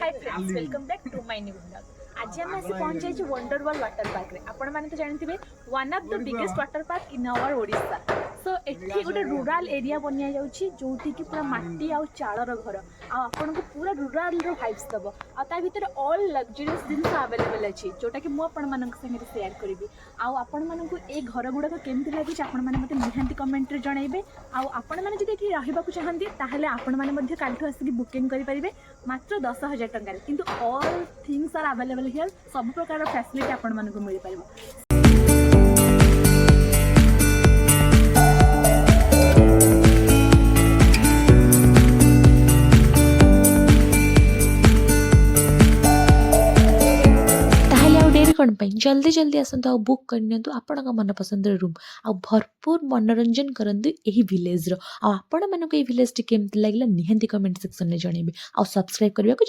Hi friends welcome back to my new blog. आज आम आसी पहुंच जाइए वंडरवर्ल्ड वाटर पार्क रे। आपण माने तो जानथिबे one of the biggest water park in our Odisha. So एठी गोटे रूरल एरिया बनिया जाउछि जोठी कि पूरा माटी आ चाळर घर आ आपन को पूरा रूरल रो वाइब्स दबो आ ता भीतर ऑल लग्जरियस जिंस अवेलेबल अछि जोटा कि मु आपण मानक संगे शेयर करिवि। आ आपण मानक ए घर गुडा को केमति लागि आपण माने मते निहांती कमेंट रे जणाइबे। आ आपण माने जदि एठी रहिबाकू चाहंती ताहेले आपण माने मध्ये कालठू आसी बुकिंग करि परिबे मात्र 10,000 टंका किंतु all things are available here. सब प्रकार फैसिलिटी आपण मानक मिल पारिबो। कौन जल्दी जल्दी आसतु आ बुक करनी आपण मन पसंद रूम आ भरपूर मनोरंजन करंतु एही विलेज रो। आ आपण मानको ए विलेज टी केमति लागला निहांती कमेंट सेक्शन में जणेबे आ सब्सक्राइब करबा को